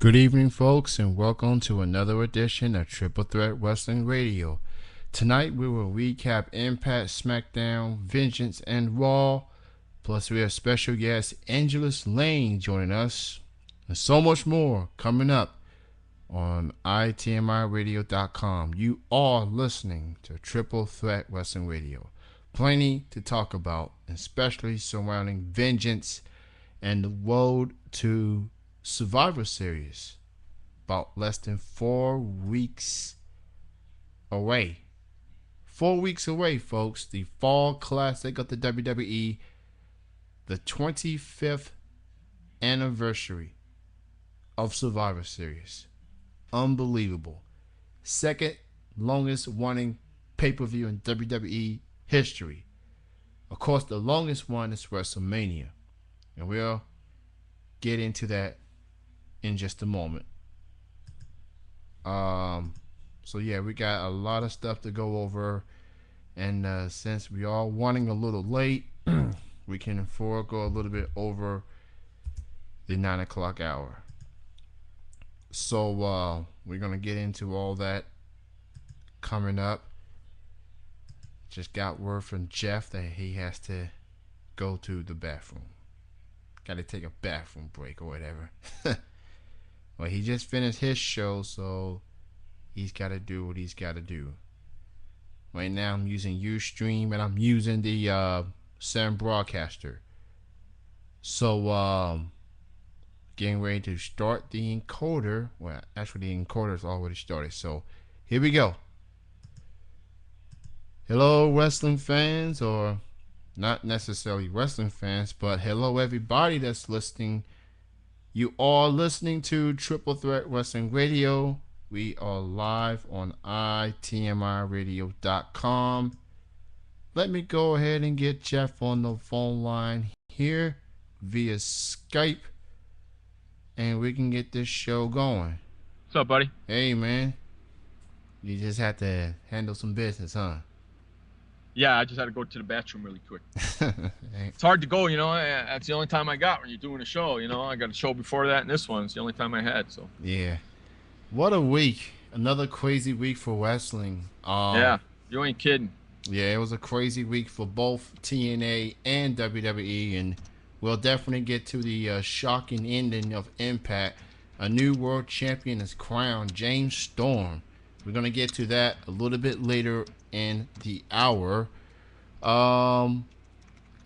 Good evening, folks, and welcome to another edition of Triple Threat Wrestling Radio. Tonight we will recap Impact, SmackDown, Vengeance, and Raw. Plus, we have special guest Angelus Lane joining us, and so much more coming up on itmiradio.com. You are listening to Triple Threat Wrestling Radio. Plenty to talk about, especially surrounding Vengeance and the road to Survivor Series. About less than 4 weeks away. 4 weeks away, folks. The Fall Classic of the WWE. The 25th anniversary of Survivor Series. Unbelievable. Second longest running pay-per-view in WWE history. Of course, the longest one is WrestleMania. And we'll get into that in just a moment. So yeah, we got a lot of stuff to go over, and since we are running a little late, we can afford go a little bit over the 9 o'clock hour. So we're gonna get into all that coming up. Just got word from Jeff that he has to go to the bathroom. Got to take a bathroom break or whatever. Well, he just finished his show, so he's got to do what he's got to do. Right now, I'm using Ustream, and I'm using the Sam Broadcaster. So, getting ready to start the encoder. Well, actually, the encoder's already started. So, here we go. Hello, wrestling fans, or not necessarily wrestling fans, but hello, everybody that's listening. You are listening to Triple Threat Wrestling Radio. We are live on itmiradio.com. Let me go ahead and get Jeff on the phone line here via Skype, and we can get this show going. What's up, buddy? Hey, man. You just had to handle some business, huh? Yeah, I just had to go to the bathroom really quick. It's hard to go, That's the only time I got when you're doing a show, I got a show before that, and this one's the only time I had, so. Yeah. What a week. Another crazy week for wrestling. Yeah, you ain't kidding. Yeah, it was a crazy week for both TNA and WWE, and we'll definitely get to the shocking ending of Impact. A new world champion is crowned, James Storm. We're going to get to that a little bit later in the hour. And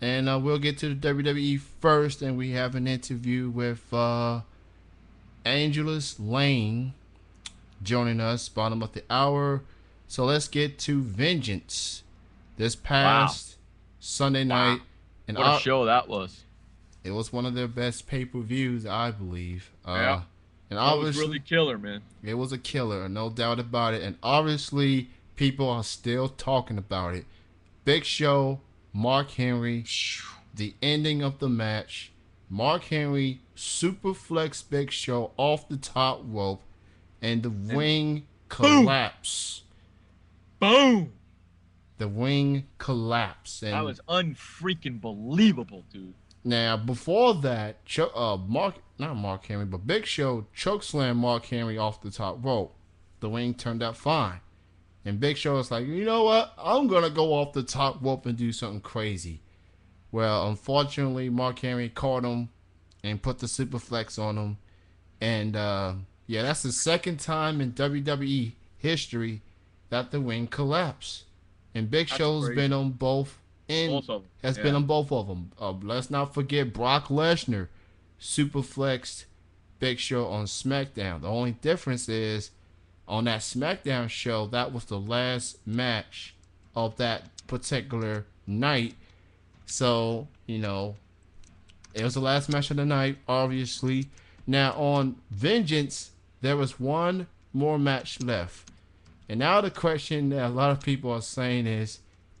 we'll get to the WWE first, and we have an interview with Angelus Lane joining us bottom of the hour. So let's get to Vengeance. This past Sunday night. And what a show that was. It was one of their best pay-per-views, I believe. Yeah. And it was really killer, man. It was a killer, no doubt about it. And obviously, people are still talking about it. Big Show, Mark Henry, the ending of the match. Mark Henry superflex Big Show off the top rope, and the ring collapse. Boom! The ring collapsed. And that was unfreaking believable, dude. Now, before that, Big Show chokeslammed Mark Henry off the top rope. The ring turned out fine. And Big Show was like, you know what? I'm going to go off the top rope and do something crazy. Well, unfortunately, Mark Henry caught him and put the superflex on him. And, that's the second time in WWE history that the ring collapsed. And Big Show's been on both. Been on both of them. Let's not forget Brock Lesnar superflexed Big Show on SmackDown. The only difference is on that SmackDown show, that was the last match of that particular night. So, it was the last match of the night, obviously. Now, on Vengeance, there was one more match left. And now the question that a lot of people are saying is,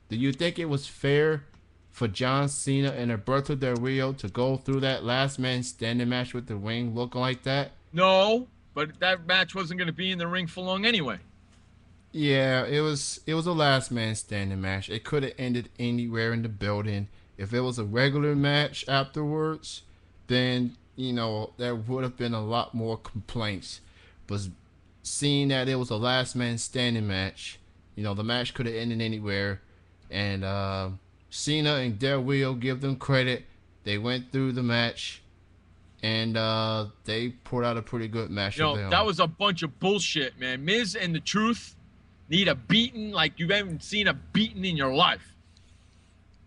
do you think it was fair for John Cena and Alberto Del Rio to go through that last man standing match with the ring looking like that? No, but that match wasn't going to be in the ring for long anyway. Yeah, it was a last man standing match. It could have ended anywhere in the building. If it was a regular match afterwards, then there would have been a lot more complaints. But seeing that it was a last man standing match, the match could have ended anywhere. And Cena and Del Rio, give them credit. They went through the match, and they poured out a pretty good match. That was a bunch of bullshit, man. Miz and the Truth need a beating like you haven't seen a beating in your life.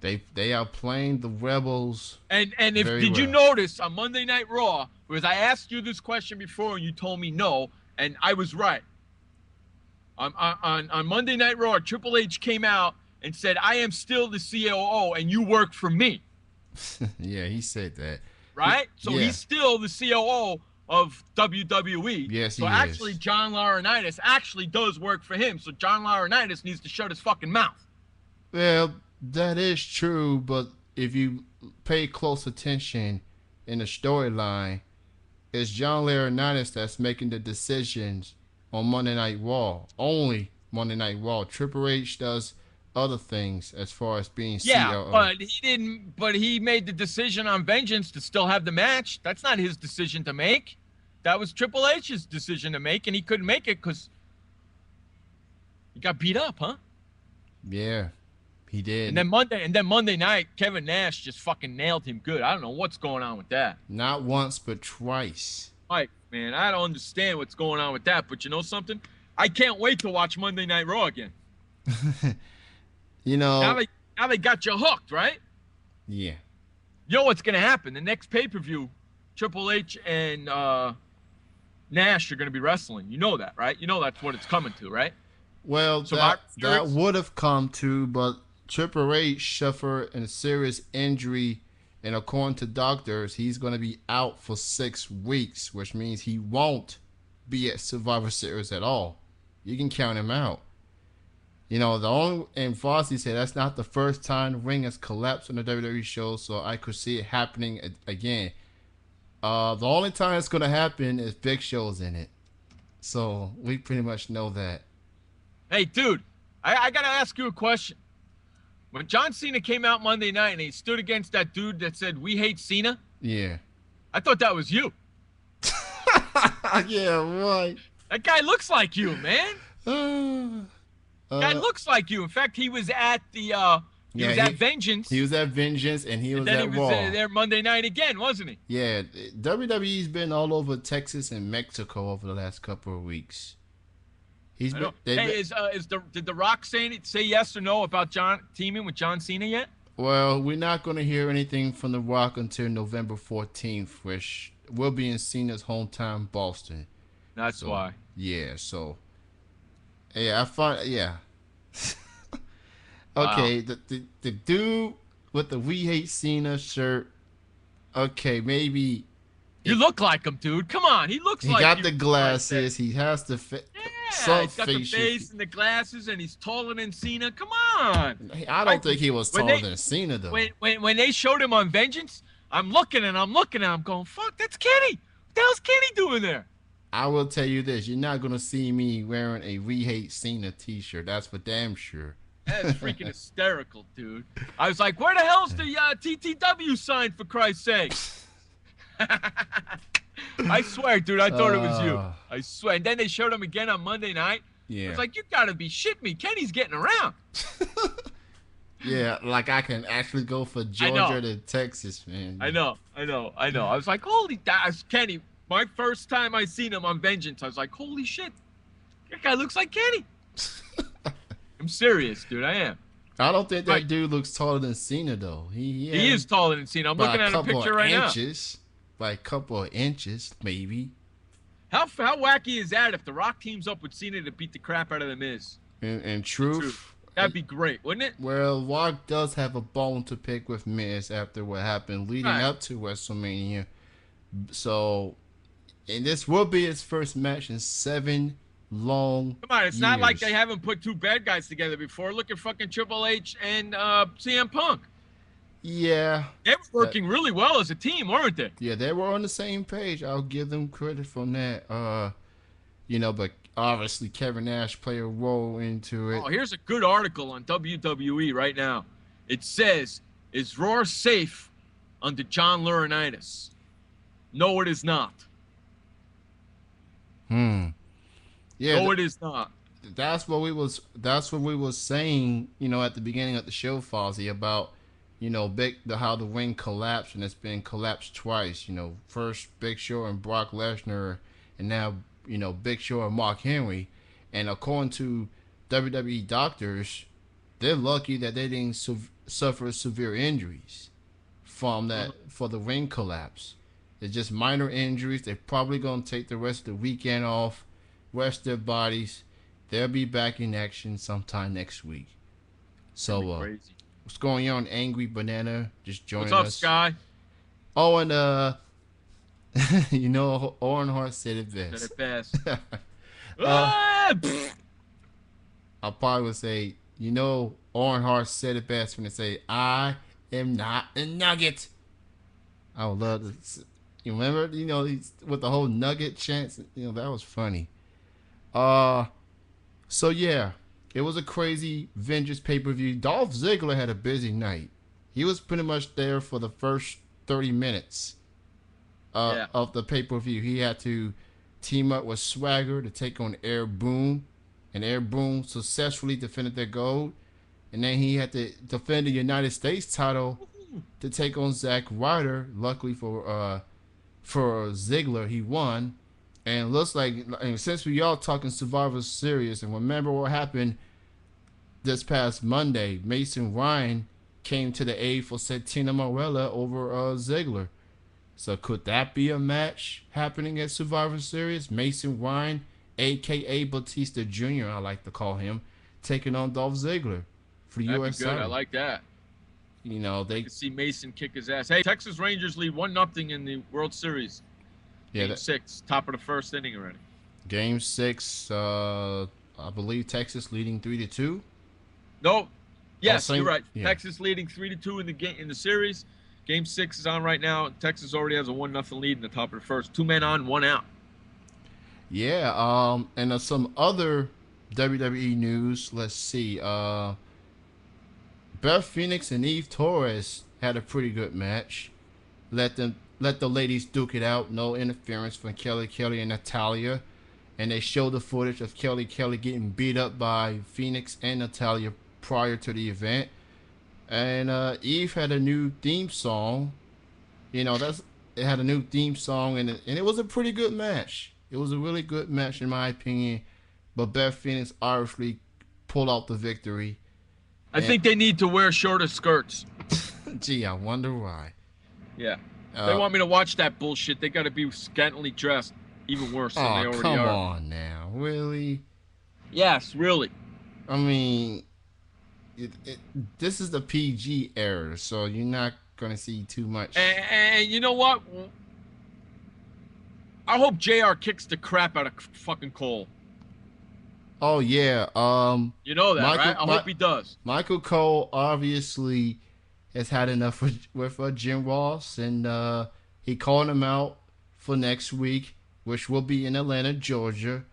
They are playing the Rebels. And did you notice on Monday Night Raw, because I asked you this question before and you told me no, and I was right. On Monday Night Raw, Triple H came out and said, "I am still the COO and you work for me." Yeah, he said that. Right? So he's still the COO of WWE. Yes, so actually, John Laurinaitis actually does work for him. So John Laurinaitis needs to shut his fucking mouth. Well, that is true, but if you pay close attention in the storyline, it's John Laurinaitis that's making the decisions on Monday Night Raw. Only Monday Night Raw. Triple H does other things as far as being COO. Yeah, but he didn't. But he made the decision on Vengeance to still have the match. That's not his decision to make. That was Triple H's decision to make, and he couldn't make it because he got beat up, huh? Yeah. He did. And then Monday night, Kevin Nash just fucking nailed him good. I don't know what's going on with that. Not once, but twice. Right, man. I don't understand what's going on with that. But you know something? I can't wait to watch Monday Night Raw again. Now they got you hooked, right? Yeah. You know what's gonna happen? The next pay-per-view, Triple H and Nash are gonna be wrestling. You know that, right? You know that's what it's coming to, right? Well, so that would have come to, but Triple H suffered a serious injury, and according to doctors, he's going to be out for 6 weeks, which means he won't be at Survivor Series at all. You can count him out. And Fossey said that's not the first time the ring has collapsed on the WWE show, so I could see it happening again. The only time it's going to happen is Big Show's in it. So we pretty much know that. Hey, dude, I got to ask you a question. When John Cena came out Monday night and he stood against that dude that said, "We hate Cena." Yeah. I thought that was you. Yeah, right. That guy looks like you, man. Guy looks like you. In fact, he was at the at Vengeance. He was at Vengeance, and he was at Raw. And then he was there Monday night again, wasn't he? Yeah, WWE's been all over Texas and Mexico over the last couple of weeks. Did The Rock say yes or no about teaming with John Cena yet? Well, we're not going to hear anything from The Rock until November 14th, which will be in Cena's hometown, Boston. That's why. Yeah, so. Yeah, Okay, wow. The dude with the "We Hate Cena" shirt. Okay, maybe. You look like him, dude. Come on, he looks like. He got the glasses. He has the face. Yeah, he's got the face and the glasses, and he's taller than Cena. Come on. I don't think he was taller than Cena, though. When they showed him on Vengeance, I'm looking, I'm going, fuck, that's Kenny. What the hell's Kenny doing there? I will tell you this. You're not going to see me wearing a "We Hate Cena" t-shirt. That's for damn sure. That's freaking hysterical, dude. I was like, where the hell's the TTW sign, for Christ's sake? I swear, dude, I thought it was you. I swear. And then they showed him again on Monday night. Yeah. It's like, you gotta be shitting me. Kenny's getting around. Yeah, like I can actually go for Georgia to Texas, man. I know. I was like, holy, that's Kenny. My first time I seen him on Vengeance, I was like, holy shit. That guy looks like Kenny. I'm serious, dude. I am. I don't think that dude looks taller than Cena, though. He is taller than Cena. I'm looking at a picture right now. By a couple of inches, maybe. How wacky is that if The Rock teams up with Cena to beat the crap out of The Miz? In truth, that'd be great, wouldn't it? Well, Rock does have a bone to pick with Miz after what happened leading up to WrestleMania. So, and this will be his first match in 7 long Come on, it's years. not like they haven't put 2 bad guys together before. Look at fucking Triple H and CM Punk. Yeah. They were working really well as a team, weren't they? Yeah, they were on the same page. I'll give them credit for that. But obviously Kevin Nash played a role into it. Oh, here's a good article on WWE right now. It says, "Is Raw safe under John Laurinaitis?" No, it is not. Hmm. Yeah, No, it is not. that's what we was saying, at the beginning of the show, Fozzy, about, how the ring collapsed, and it's been collapsed twice. First Big Show and Brock Lesnar, and now, Big Show and Mark Henry. And according to WWE doctors, they're lucky that they didn't suffer severe injuries from that for the ring collapse. It's just minor injuries. They're probably gonna take the rest of the weekend off, rest their bodies. They'll be back in action sometime next week. So, Crazy. what's going on, Angry Banana? Just What's joining up, us. Sky? Oh, and Owen Hart said it Said best. it fast. I probably would say, Owen Hart said it best when they say, "I am not a nugget." I would love to. You remember, with the whole nugget chance, that was funny. So yeah, it was a crazy Vengeance pay-per-view. Dolph Ziggler had a busy night. He was pretty much there for the first 30 minutes of the pay-per-view. He had to team up with Swagger to take on Air Boom, and Air Boom successfully defended their gold. And then he had to defend the United States title to take on Zack Ryder. Luckily for Ziggler, he won. And it looks like, since we all talking Survivor Series, and remember what happened this past Monday, Mason Ryan came to the aid for Santina Marella over Ziggler. So could that be a match happening at Survivor Series? Mason Ryan, a.k.a. Batista Jr., I like to call him, taking on Dolph Ziggler for the That'd U.S. be good. title. I like that. They could see Mason kick his ass. Hey, Texas Rangers lead 1-0 in the World Series. Game 6, top of the first inning already. Game 6, I believe Texas leading 3-2. No, yes, you're right. Yeah. Texas leading 3-2 in the series. Game 6 is on right now. Texas already has a 1-0 lead in the top of the first. 2 men on, 1 out. Yeah. And some other WWE news. Let's see. Beth Phoenix and Eve Torres had a pretty good match. Let the ladies duke it out. No interference from Kelly and Natalya. And they showed the footage of Kelly getting beat up by Phoenix and Natalya prior to the event. And Eve had a new theme song. It had a new theme song, and it was a pretty good match. It was a really good match in my opinion. But Beth Phoenix obviously pulled out the victory. I think they need to wear shorter skirts. Gee, I wonder why. Yeah. They want me to watch that bullshit. They got to be scantily dressed. Even worse than they already are. Come on now. Really? Yes, really. I mean, this is the PG era, so you're not going to see too much. And you know what? I hope JR kicks the crap out of fucking Cole. Oh, yeah. You know that, right? I hope he does. Michael Cole obviously has had enough with Jim Ross, and he called him out for next week, which will be in Atlanta, Georgia,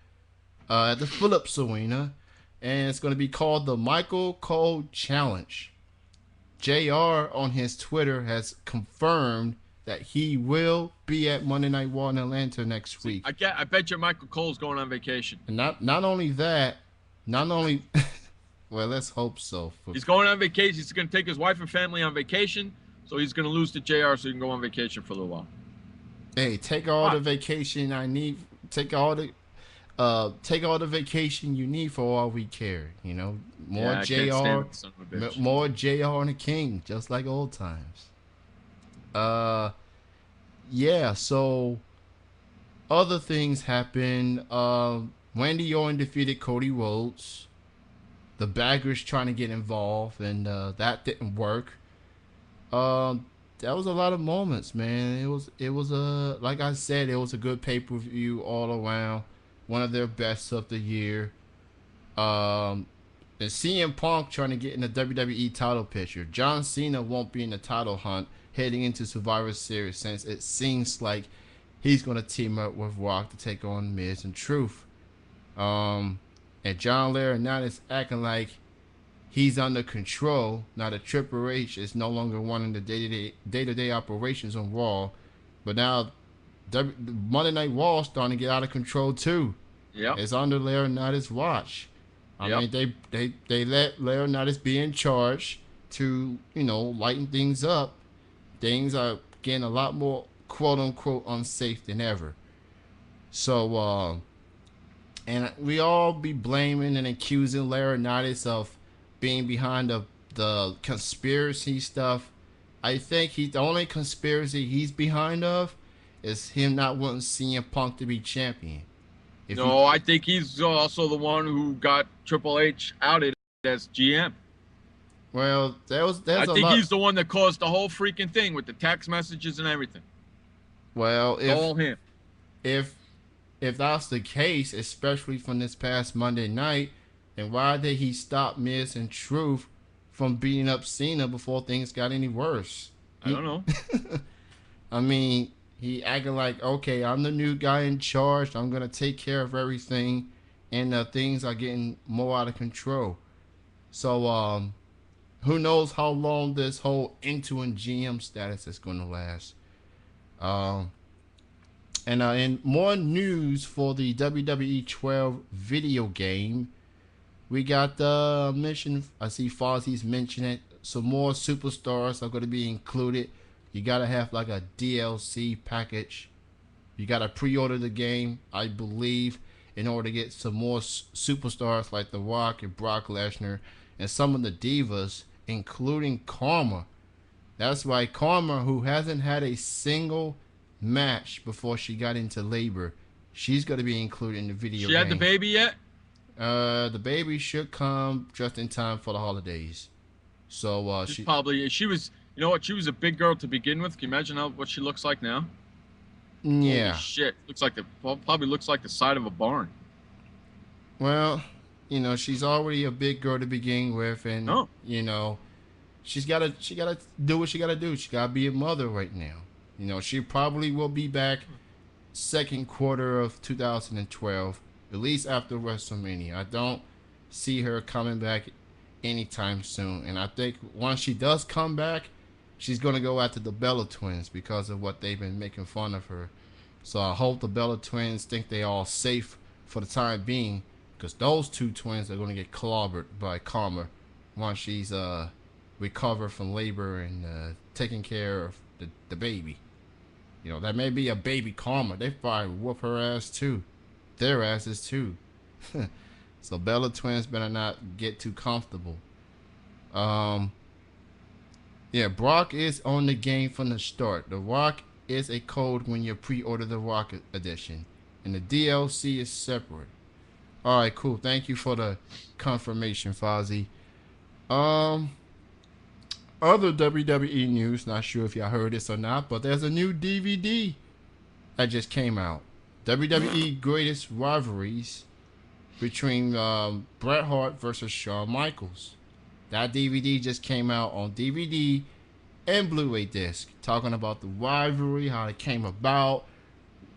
at the Phillips Arena, and it's going to be called the Michael Cole Challenge. JR on his Twitter has confirmed that he will be at Monday Night Raw in Atlanta next week. I bet you Michael Cole's going on vacation. And not only that, well, let's hope so. He's going on vacation. He's going to take his wife and family on vacation, so he's going to lose to JR so he can go on vacation for a little while. Hey, take all the vacation I need. Take all the vacation you need for all we care. More JR, more JR and the King, just like old times. Yeah. So other things happen. Randy Orton defeated Cody Rhodes. The Baggers trying to get involved, and that didn't work. That was a lot of moments, man. It was like I said, it was a good pay-per-view all around. One of their best of the year. And CM Punk trying to get in the WWE title picture. John Cena won't be in the title hunt heading into Survivor Series, since it seems like he's going to team up with Rock to take on Miz and Truth. And John Laurinaitis acting like he's under control. Now the Triple H is no longer running the day-to-day operations on Raw, but now Monday Night Raw starting to get out of control too. Yep. It's under Laurinaitis' watch. I Yep. mean, they let Laurinaitis be in charge to, lighten things up. Things are getting a lot more quote unquote unsafe than ever. So, and we all be blaming and accusing Laurinaitis of being behind the conspiracy stuff. I think the only conspiracy he's behind of is him not wanting CM Punk to be champion. No, I think he's also the one who got Triple H outed as GM. Well, I think he's the one that caused the whole freaking thing with the text messages and everything. Well, all him. If that's the case, especially from this past Monday night, then why did he stop Miz and Truth from beating up Cena before things got any worse? I don't know. I mean, he acting like, okay, I'm the new guy in charge. I'm going to take care of everything. And things are getting more out of control. So, who knows how long this whole interim GM status is going to last. And in more news for the WWE 12 video game, we got the mission. I see Fozzie's mentioning it. Some more superstars are going to be included. You got to have like a DLC package. You got to pre-order the game, I believe, in order to get some more superstars like The Rock and Brock Lesnar and some of the divas, including Karma. That's right, Karma, who hasn't had a single match before she got into labor. She's going to be included in the video game. She had the baby yet? The baby should come just in time for the holidays. So she was, you know what, she was a big girl to begin with. Can you imagine what she looks like now? Yeah. Holy shit. Probably looks like the side of a barn. Well, she's already a big girl to begin with, and she gotta do what she gotta do. She gotta be a mother right now. She probably will be back second quarter of 2012, at least after WrestleMania. I don't see her coming back anytime soon. And I think once she does come back, she's going to go after the Bella Twins because of what they've been making fun of her. So I hope the Bella Twins think they all safe for the time being, because those two twins are going to get clobbered by Karma once she's recovered from labor and taking care of the baby. That may be a baby Karma. They probably whoop her ass too. Their asses too. So Bella Twins better not get too comfortable. Yeah, Brock is on the game from the start. The Rock is a code when you pre-order the Rock edition. And the DLC is separate. Alright, cool. Thank you for the confirmation, Fozzie. Other WWE news, not sure if y'all heard this or not, but there's a new DVD that just came out. WWE Greatest Rivalries between Bret Hart versus Shawn Michaels. That DVD just came out on DVD and Blu-ray disc, talking about the rivalry, how it came about,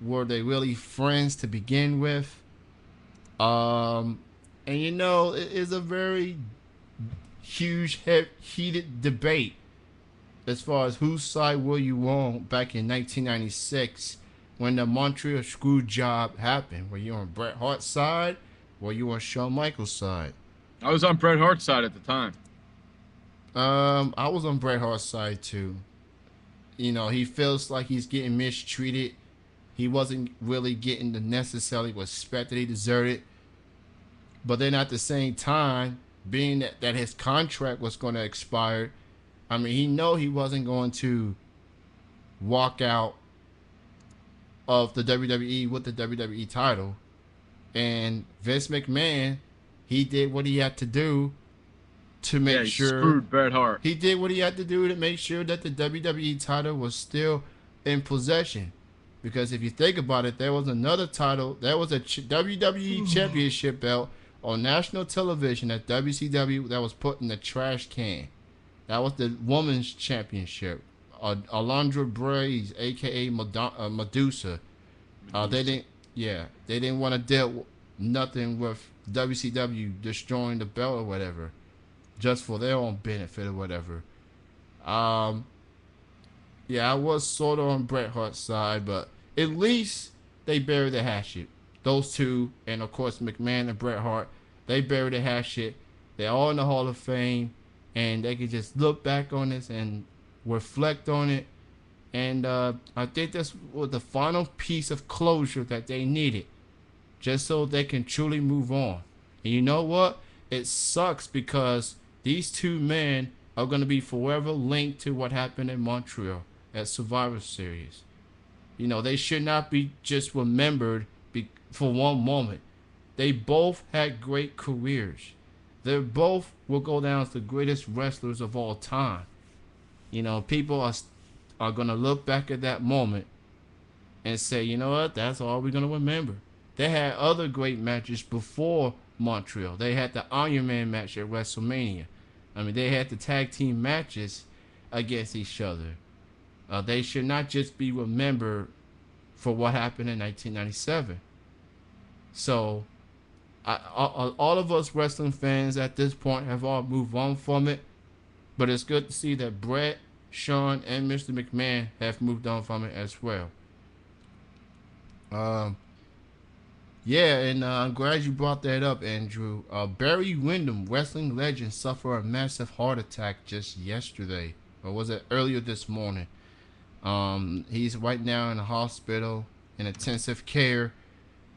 were they really friends to begin with? And it is a very huge, heated debate as far as whose side were you on back in 1996 when the Montreal screw job happened. Were you on Bret Hart's side? Were you on Shawn Michaels' side? I was on Bret Hart's side at the time. I was on Bret Hart's side too. He feels like he's getting mistreated. He wasn't really getting the necessary respect that he deserved. But then at the same time, being that his contract was going to expire, I mean, he wasn't going to walk out of the WWE with the WWE title. And Vince McMahon, he did what he had to do to make sure. Screwed Bret Hart. He did what he had to do to make sure that the WWE title was still in possession. Because if you think about it, there was another title. There was a WWE Championship belt on national television at WCW that was put in the trash can. That was the Women's Championship. Alundra Blaze, a.k.a. Medusa. They didn't want to deal nothing with WCW destroying the belt or whatever, just for their own benefit or whatever. I was sort of on Bret Hart's side, but At least they buried the hatchet. Those two, and of course McMahon and Bret Hart, they buried the hatchet. They're all in the Hall of Fame, and they can just look back on this and reflect on it. And I think this was the final piece of closure that they needed, just so they can truly move on. And you know what? It sucks because these two men are going to be forever linked to what happened in Montreal at Survivor Series. You know, they should not be just remembered for one moment. They both had great careers. They both will go down as the greatest wrestlers of all time. You know, people are going to look back at that moment and say, you know what, that's all we're going to remember. They had other great matches before Montreal. They had the Iron Man match at WrestleMania. I mean, they had the tag team matches against each other. They should not just be remembered for what happened in 1997. So, all of us wrestling fans at this point have all moved on from it. But it's good to see that Bret, Shawn, and Mr. McMahon have moved on from it as well. Yeah, and I'm glad you brought that up, Andrew. Barry Windham, wrestling legend, suffered a massive heart attack just yesterday. Or was it earlier this morning? He's right now in the hospital in intensive care.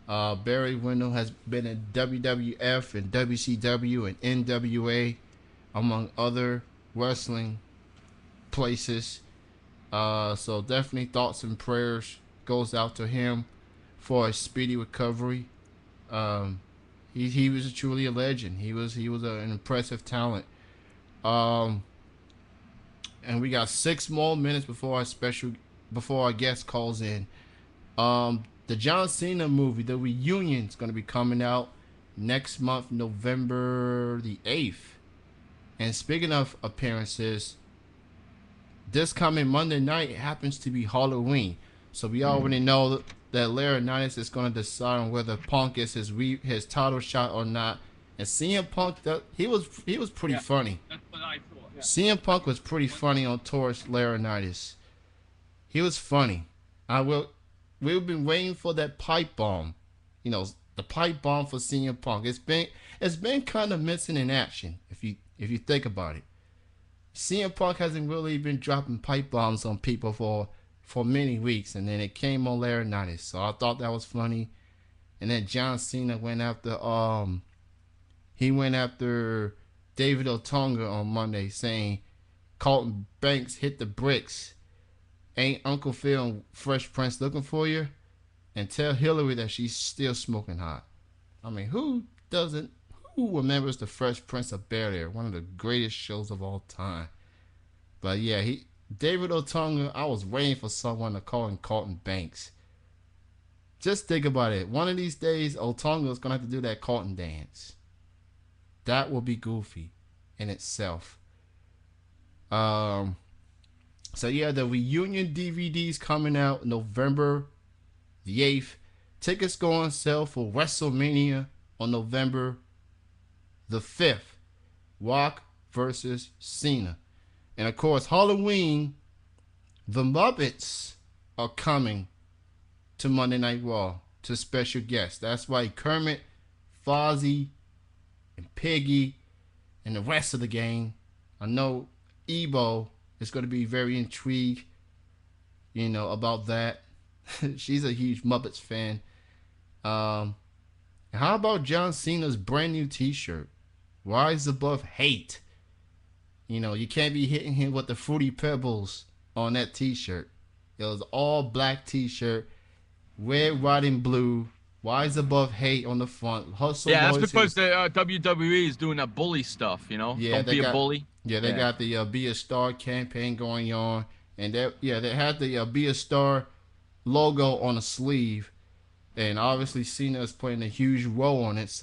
Barry Windham has been in WWF and WCW and NWA, among other wrestling places. So definitely thoughts and prayers goes out to him for a speedy recovery. He was truly a legend. He was an impressive talent. And we got 6 more minutes before our guest calls in. The John Cena movie, The Reunion, is going to be coming out next month, November the 8th. And speaking of appearances, this coming Monday night happens to be Halloween. So we already know that Laurinaitis is going to decide on whether Punk is his title shot or not. And CM Punk, he was pretty funny. That's what I thought. Yeah. CM Punk was pretty funny on towards Laurinaitis. He was funny. We've been waiting for that pipe bomb. You know, the pipe bomb for CM Punk. It's been kind of missing in action if you think about it. CM Punk hasn't really been dropping pipe bombs on people for many weeks, and then it came on Laurinaitis. So I thought that was funny. And then John Cena went after David Otunga on Monday, saying Carlton Banks hit the bricks. Ain't Uncle Phil and Fresh Prince looking for you? And tell Hillary that she's still smoking hot. I mean, who remembers the Fresh Prince of Bel-Air, one of the greatest shows of all time? But yeah, David Otunga, I was waiting for someone to call him Carlton Banks. Just think about it. One of these days, Otunga is going to have to do that Carlton dance. That will be goofy in itself. So yeah, the Reunion DVD's coming out November the 8th. Tickets go on sale for WrestleMania on November the 5th. Rock versus Cena. And of course, Halloween, the Muppets are coming to Monday Night Raw to special guests. That's why Kermit, Fozzie, and Piggy, and the rest of the gang. I know Ebo is going to be very intrigued, about that. She's a huge Muppets fan. How about John Cena's brand new t-shirt? Rise Above Hate. You can't be hitting him with the Fruity Pebbles on that t-shirt. It was all black t-shirt, red, white, and blue. Rise Above Hate on the front. Hustle. Yeah, that's because the WWE is doing that bully stuff, Yeah, Don't be a bully. Yeah, they got the Be a Star campaign going on. And they had the Be a Star logo on the sleeve. And obviously Cena is playing a huge role on it.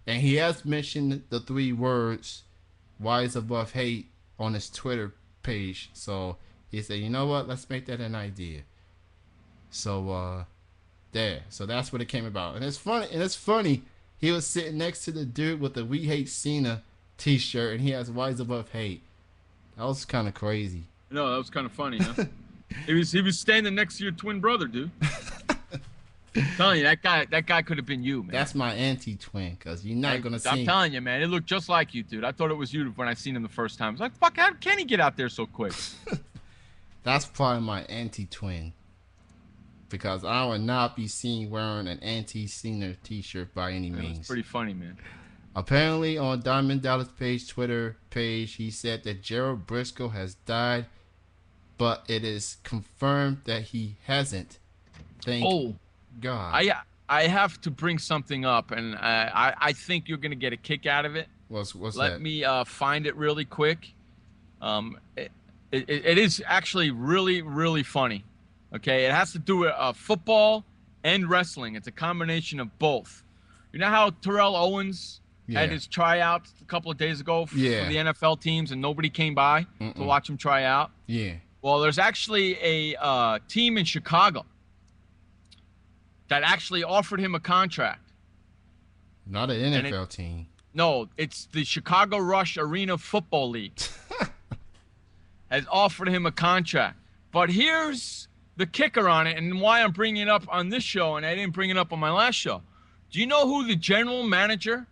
And he has mentioned the 3 words, Rise Above Hate, on his Twitter page. So he said, you know what? Let's make that an idea. So, there. So that's what it came about. And it's funny. He was sitting next to the dude with the We Hate Cena t-shirt, and he has Rise Above Hate. That was kind of crazy. No, that was kind of funny, huh? He was standing next to your twin brother, dude. I'm telling you, that guy could have been you, man. That's my anti-twin, because you're not going to see I'm telling you, man, it looked just like you, dude. I thought it was you when I seen him the first time. I was like, fuck, how can he get out there so quick? That's probably my anti-twin. Because I would not be seen wearing an anti-Cena t-shirt by any means. It's pretty funny, man. Apparently, on Diamond Dallas Page's Twitter page, he said that Gerald Briscoe has died, but it is confirmed that he hasn't. Thank God. I have to bring something up, and I think you're going to get a kick out of it. What's that? Let me find it really quick. It is actually really, really funny. Okay, it has to do with football and wrestling. It's a combination of both. You know how Terrell Owens had his tryouts a couple of days ago for the NFL teams, and nobody came by to watch him try out? Yeah. Well, there's actually a team in Chicago that actually offered him a contract. Not an NFL team. No, it's the Chicago Rush Arena Football League. Has offered him a contract. But here's the kicker on it, and why I'm bringing it up on this show, and I didn't bring it up on my last show. Do you know who the general manager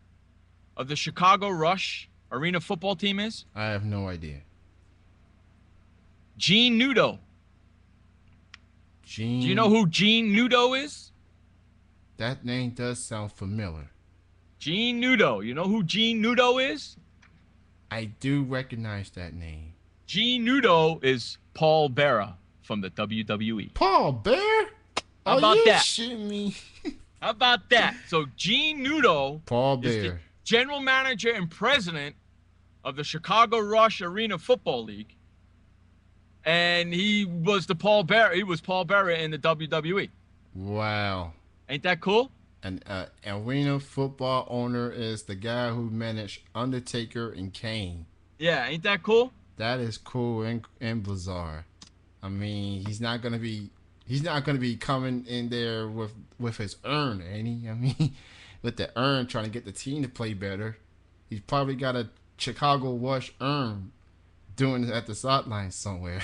of the Chicago Rush Arena football team is? I have no idea. Gene Nudo. Do you know who Gene Nudo is? That name does sound familiar. Gene Nudo. You know who Gene Nudo is? I do recognize that name. Gene Nudo is Paul Bearer from the WWE. Paul Bear? How about that? Shitting me. How about that? So Gene Nudo is the general manager and president of the Chicago Rush Arena Football League. And he was Paul Bearer in the WWE. Wow. Ain't that cool? An arena football owner is the guy who managed Undertaker and Kane. Yeah, ain't that cool? That is cool and bizarre. I mean, he's not gonna be coming in there with his urn, ain't he? I mean, with the urn trying to get the team to play better. He's probably got a Chicago Rush urn doing it at the sideline somewhere.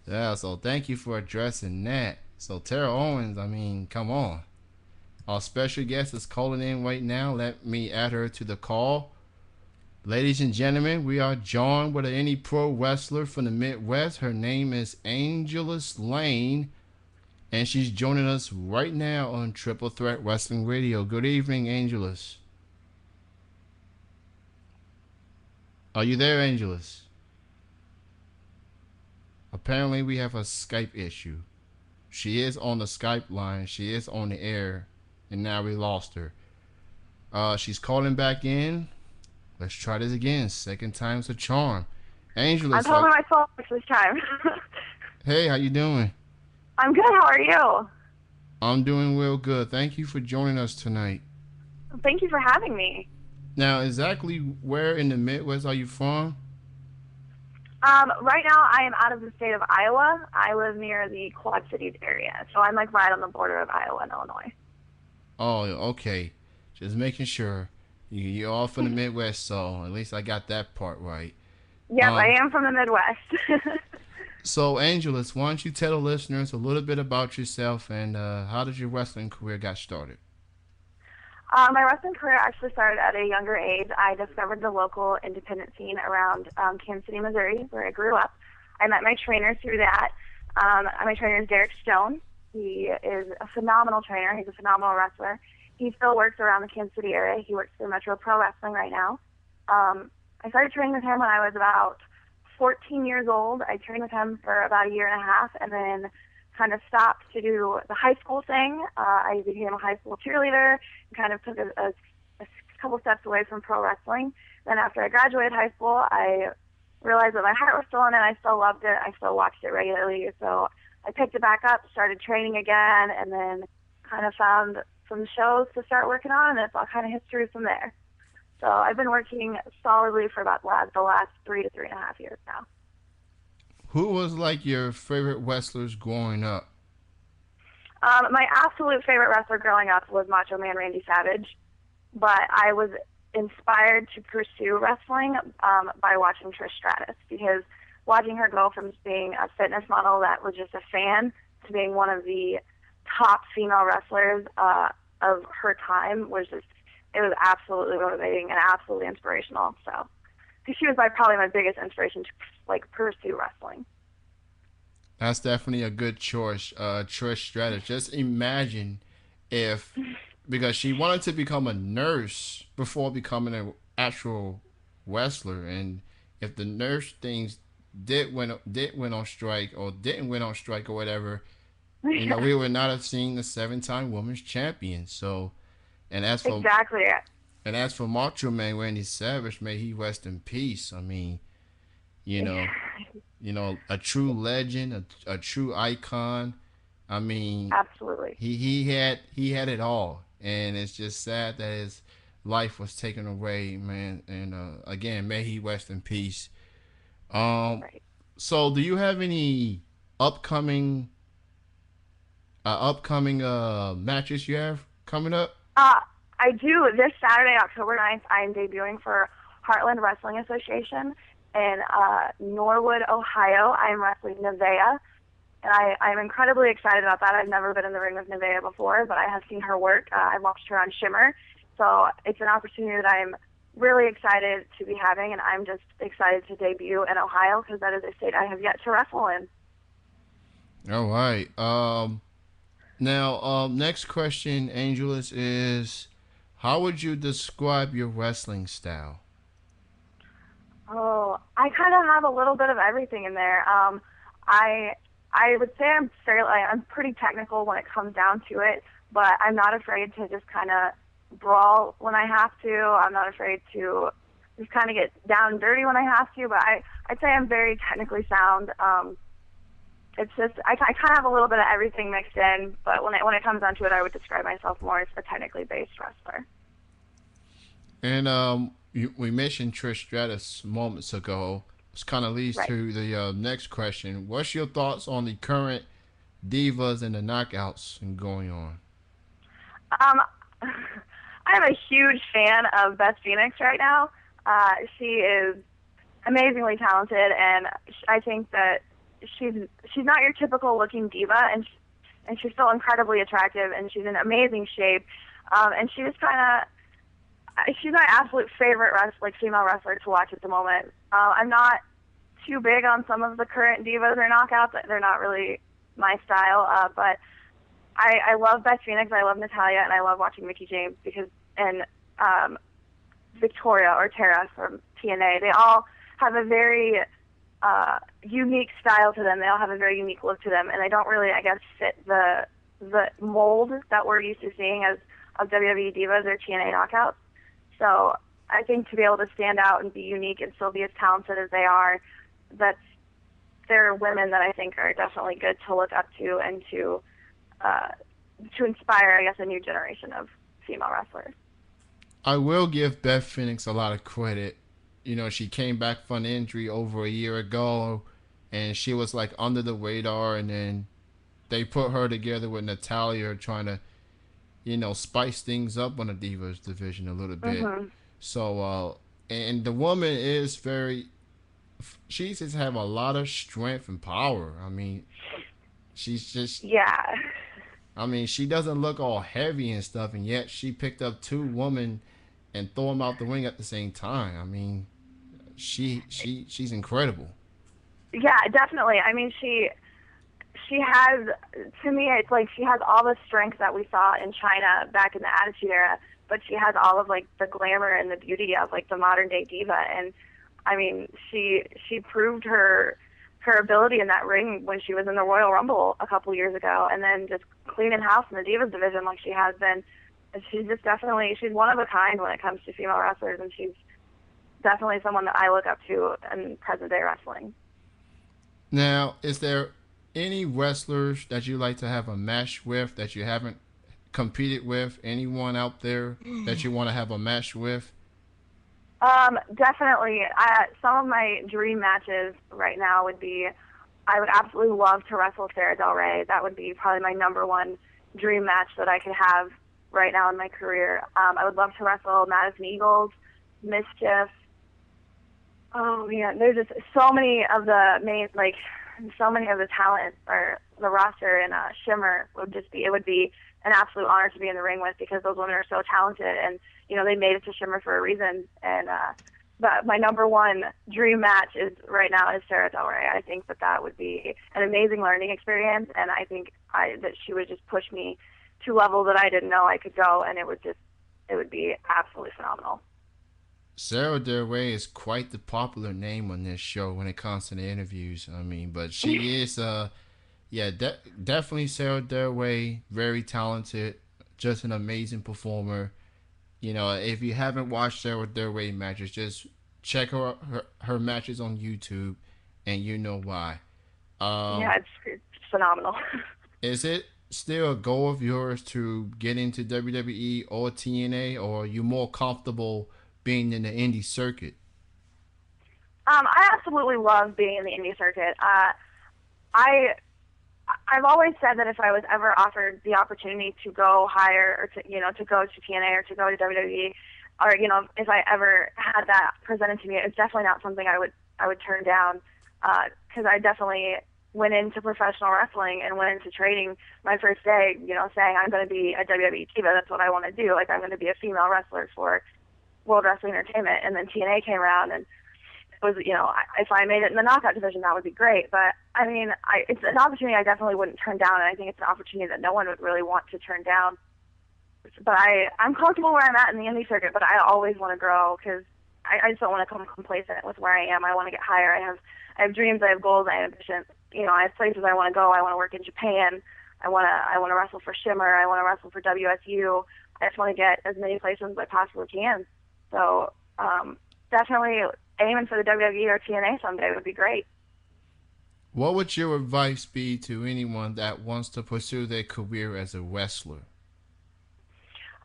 Yeah, so thank you for addressing that. So Terrell Owens, I mean, come on. Our special guest is calling in right now. Let me add her to the call. Ladies and gentlemen, we are joined with any pro wrestler from the Midwest. Her name is Angelus Lane, and she's joining us right now on Triple Threat Wrestling Radio. Good evening, Angelus. Are you there, Angelus? Apparently, we have a Skype issue. She is on the Skype line. She is on the air, and now we lost her. She's calling back in. Let's try this again. Second time's a charm. Angelus. I'm holding my phone this time. Hey, how you doing? I'm good. How are you? I'm doing real good. Thank you for joining us tonight. Thank you for having me. Now, exactly where in the Midwest are you from? Right now, I am out of the state of Iowa. I live near the Quad Cities area, so I'm like right on the border of Iowa and Illinois. Oh, okay. Just making sure. You're all from the Midwest, so at least I got that part right. Yep, I am from the Midwest. So, Angelus, why don't you tell the listeners a little bit about yourself and how did your wrestling career got started? My wrestling career actually started at a younger age. I discovered the local independent scene around Kansas City, Missouri, where I grew up. I met my trainer through that. My trainer is Derek Stone. He is a phenomenal trainer. He's a phenomenal wrestler. He still works around the Kansas City area. He works for Metro Pro Wrestling right now. I started training with him when I was about 14 years old. I trained with him for about a year and a half and then kind of stopped to do the high school thing. I became a high school cheerleader and kind of took a couple steps away from pro wrestling. Then after I graduated high school, I realized that my heart was still in it. I still loved it. I still watched it regularly. So I picked it back up, started training again, and then kind of found some shows to start working on, and it's all kind of history from there. So I've been working solidly for about the last 3 to 3.5 years now. Who was like your favorite wrestlers growing up? My absolute favorite wrestler growing up was Macho Man Randy Savage, but I was inspired to pursue wrestling by watching Trish Stratus because watching her go from being a fitness model that was just a fan to being one of the top female wrestlers of her time was just, it was absolutely motivating and absolutely inspirational. So, because she was probably my biggest inspiration to like pursue wrestling. That's definitely a good choice, Trish Stratus. Just imagine if, because she wanted to become a nurse before becoming an actual wrestler, and if the nurse things did went on strike or didn't went on strike or whatever, you know, we would not have seen the 7-time women's champion. So, and as for exactly. And as for Macho Man Randy Savage, may he rest in peace. I mean, you know, a true legend, a true icon. I mean, absolutely. He had it all, and it's just sad that his life was taken away, man. And again, may he rest in peace. Right. So, do you have any upcoming matches you have coming up? I do. This Saturday, October 9th, I'm debuting for Heartland Wrestling Association in Norwood, Ohio. I'm wrestling Nevaeh, and I'm incredibly excited about that. I've never been in the ring with Nevaeh before, but I have seen her work. I watched her on Shimmer, so it's an opportunity that I'm really excited to be having, and I'm just excited to debut in Ohio because that is a state I have yet to wrestle in. All right. Now, next question, Angelus, is how would you describe your wrestling style? Oh, I kind of have a little bit of everything in there. I would say I'm pretty technical when it comes down to it, but I'm not afraid to just kind of brawl when I have to. I'm not afraid to just kind of get down and dirty when I have to, but I'd say I'm very technically sound. It's just I kind of have a little bit of everything mixed in, but when it comes down to it, I would describe myself more as a technically based wrestler. And we mentioned Trish Stratus moments ago. This kind of leads right. to the next question. What's your thoughts on the current divas and the knockouts and going on? I'm a huge fan of Beth Phoenix right now. She is amazingly talented, and I think that she's not your typical looking diva, and she's still incredibly attractive, and she's in amazing shape, and she's my absolute favorite female wrestler to watch at the moment. I'm not too big on some of the current divas or knockouts. They're not really my style, but I love Beth Phoenix, I love Natalya, and I love watching Mickie James and Victoria or Tara from TNA. They all have a very unique style to them. They all have a very unique look to them, and they don't really, I guess, fit the mold that we're used to seeing of WWE divas or TNA knockouts. So I think to be able to stand out and be unique and still be as talented as they are, they're women that I think are definitely good to look up to and to inspire, I guess, a new generation of female wrestlers. I will give Beth Phoenix a lot of credit. You know, she came back from an injury over a year ago, and she was like under the radar, and then they put her together with Natalya trying to, you know, spice things up on the Divas division a little bit. Mm-hmm. So, and the woman is she just have a lot of strength and power. I mean, she's just... Yeah. I mean, she doesn't look all heavy and stuff, and yet she picked up 2 women and throw them out the ring at the same time. I mean, she's incredible. Yeah, definitely. I mean, she has, to me, it's like she has all the strength that we saw in China back in the Attitude Era, but she has all of like the glamour and the beauty of like the modern day diva. And I mean, she proved her ability in that ring when she was in the Royal Rumble a couple years ago, and then just cleaning house in the Divas division like she has been. She's just definitely, she's one of a kind when it comes to female wrestlers, and she's definitely someone that I look up to in present day wrestling. Now, is there any wrestlers that you like to have a match with that you haven't competed with? Anyone out there that you want to have a match with? Definitely. Some of my dream matches right now would be, I would absolutely love to wrestle Sarah Del Rey. That would be probably my number one dream match that I could have right now in my career. I would love to wrestle Madison Eagles, Mischief, Oh man, there's just so many of the main, like, so many of the talent or the roster in Shimmer it would be an absolute honor to be in the ring with, because those women are so talented, and they made it to Shimmer for a reason. And but my number one dream match right now is Sarah Del Rey. I think that would be an amazing learning experience, and I think that she would just push me to levels that I didn't know I could go, and it would be absolutely phenomenal. Sarah Del Rey is quite the popular name on this show when it comes to the interviews. I mean, but she is, definitely Sarah Del Rey, very talented, just an amazing performer. If you haven't watched Sarah Del Rey matches, just check her matches on YouTube, and you know why. Yeah, it's phenomenal. Is it still a goal of yours to get into WWE or TNA, or are you more comfortable being in the indie circuit? I absolutely love being in the indie circuit. I've always said that if I was ever offered the opportunity to go higher, or to go to TNA or to go to WWE, or if I ever had that presented to me, it's definitely not something I would turn down, because I definitely went into professional wrestling and went into training my first day, saying I'm going to be a WWE diva. That's what I want to do. Like, I'm going to be a female wrestler for World Wrestling Entertainment. And then TNA came around, and it was, if I made it in the knockout division, that would be great. But I mean, it's an opportunity I definitely wouldn't turn down, and I think it's an opportunity that no one would really want to turn down. But I'm comfortable where I'm at in the indie circuit, but I always want to grow, because I just don't want to come complacent with where I am. I want to get higher. I have dreams. I have goals. I have ambitions. I have places I want to go. I want to work in Japan. I want to wrestle for Shimmer. I want to wrestle for WSU. I just want to get as many places as I possibly can. So definitely aiming for the WWE or TNA someday would be great. What would your advice be to anyone that wants to pursue their career as a wrestler?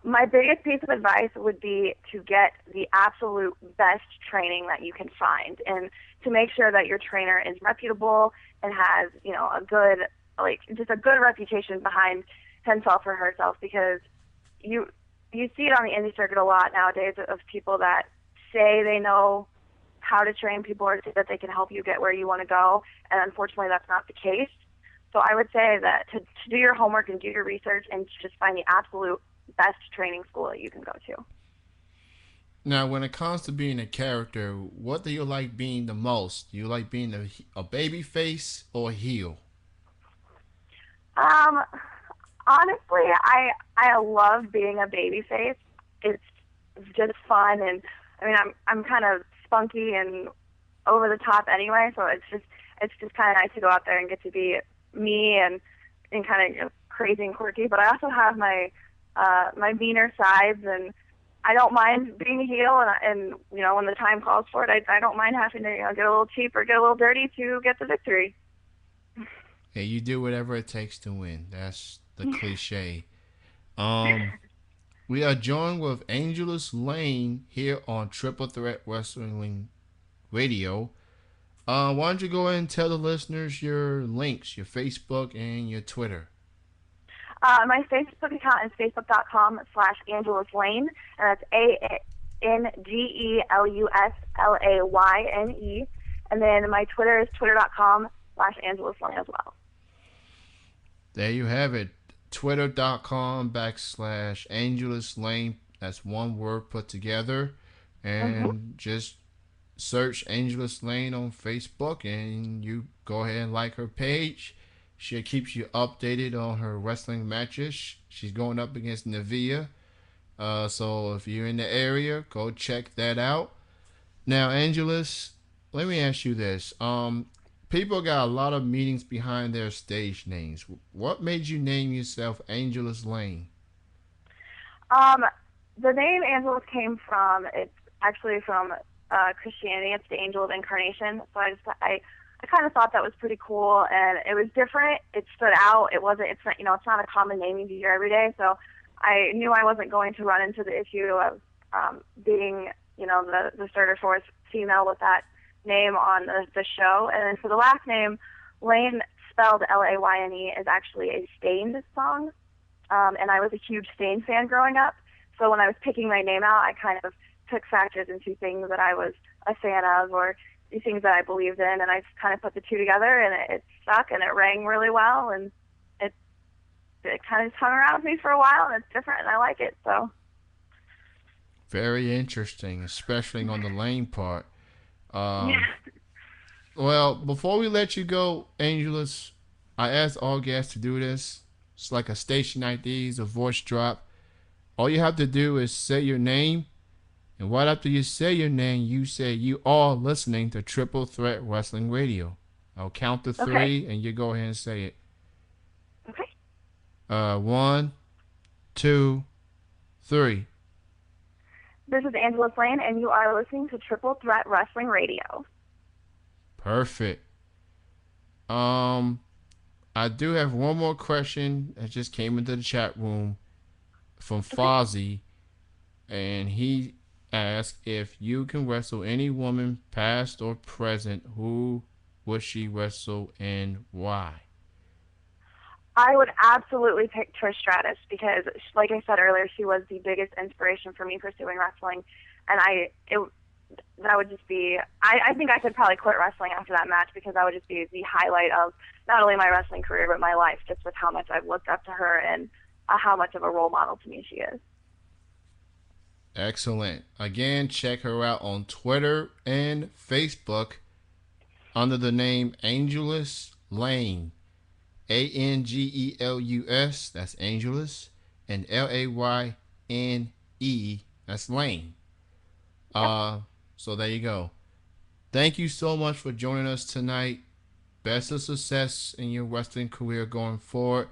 My biggest piece of advice would be to get the absolute best training that you can find, and to make sure that your trainer is reputable and has, a good, just a good reputation behind himself or herself, because you see it on the indie circuit a lot nowadays of people that say they know how to train people or say that they can help you get where you want to go, and unfortunately that's not the case. So I would say that to do your homework and do your research, and to just find the absolute best training school that you can go to. Now, when it comes to being a character, what do you like being the most? Do you like being a baby face or a heel? Honestly, I love being a baby face. It's just fun, and I mean, I'm kind of spunky and over the top anyway, so it's just kind of nice to go out there and get to be me and kind of crazy and quirky. But I also have my meaner sides, and I don't mind being a heel, and when the time calls for it, I don't mind having to get a little cheap or get a little dirty to get the victory. Yeah, you do whatever it takes to win. That's the cliche. We are joined with Angelus Lane here on Triple Threat Wrestling Radio. Why don't you go ahead and tell the listeners your links, your Facebook and your Twitter? My Facebook account is facebook.com/AngelusLane, and that's ANGELUSLAYNE. And then my Twitter is twitter.com/AngelusLane as well. There you have it. Twitter.com/AngelusLane. That's one word put together. And just search Angelus Lane on Facebook, and you go ahead and like her page. She keeps you updated on her wrestling matches. She's going up against Nevaeh. So if you're in the area, go check that out. Now, Angelus, let me ask you this. People got a lot of meanings behind their stage names. What made you name yourself Angelus Lane? The name Angelus came from, it's actually from Christianity. It's the angel of incarnation. So I kind of thought that was pretty cool, and it was different. It stood out. It's not a common name you hear every day. So I knew I wasn't going to run into the issue of being, the third or fourth female with that name on the show. And then for the last name, Lane, spelled Layne, is actually a Stained song. And I was a huge Stained fan growing up. So when I was picking my name out, I kind of took factors into things that I was a fan of or the things that I believed in, and I just kind of put the two together, and it stuck, and it rang really well, and it kind of just hung around with me for a while, and it's different, and I like it, so. Very interesting, especially on the lane part. Yeah. Well, before we let you go, Angelus, I asked all guests to do this. It's like a station IDs, a voice drop. All you have to do is say your name, and right after you say your name, you say you are listening to Triple Threat Wrestling Radio. I'll count to three, and you go ahead and say it. Okay. 1, 2, 3. This is Angela Lane, and you are listening to Triple Threat Wrestling Radio. Perfect. I do have one more question that just came into the chat room from Fozzie, and he asked if you can wrestle any woman, past or present, who would she wrestle and why? I would absolutely pick Trish Stratus because, like I said earlier, she was the biggest inspiration for me pursuing wrestling, and that would just be, I think I could probably quit wrestling after that match because that would just be the highlight of not only my wrestling career but my life, just with how much I've looked up to her and how much of a role model to me she is. Excellent. Again, check her out on Twitter and Facebook under the name Angelus Lane. Angelus, that's Angelus, and Layne, that's Lane. So there you go. Thank you so much for joining us tonight. Best of success in your wrestling career going forward.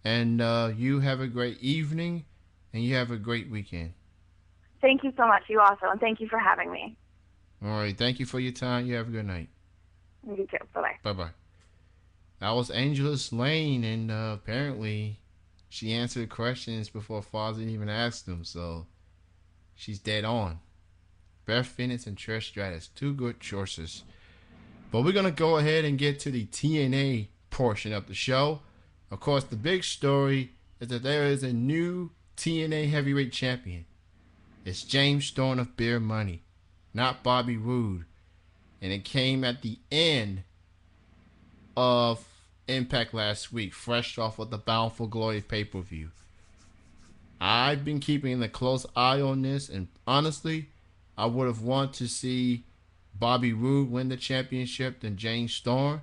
And you have a great evening, and you have a great weekend. Thank you so much. You also, and thank you for having me. All right. Thank you for your time. You have a good night. You too. Bye-bye. Bye-bye. That was Angelus Lane, and apparently she answered questions before Fozzie even asked them, so she's dead on. Beth Phoenix and Trish Stratus, two good choices. But we're going to go ahead and get to the TNA portion of the show. Of course, the big story is that there is a new TNA heavyweight champion. It's James Storm of Beer Money, not Bobby Roode. And it came at the end of Impact last week, fresh off of the Bound for Glory pay-per-view. I've been keeping a close eye on this, and honestly, I would have wanted to see Bobby Roode win the championship than James Storm.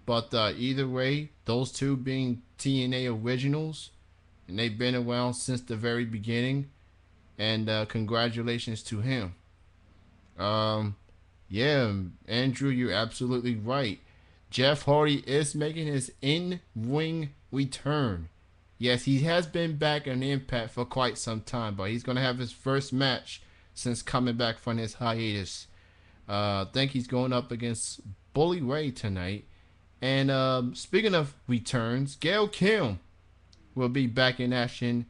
But either way, those two being TNA originals, and they've been around since the very beginning. And congratulations to him. Yeah, Andrew, you're absolutely right. Jeff Hardy is making his in-ring return. Yes, he has been back on Impact for quite some time, but he's going to have his first match since coming back from his hiatus. I think he's going up against Bully Ray tonight. And speaking of returns, Gail Kim will be back in action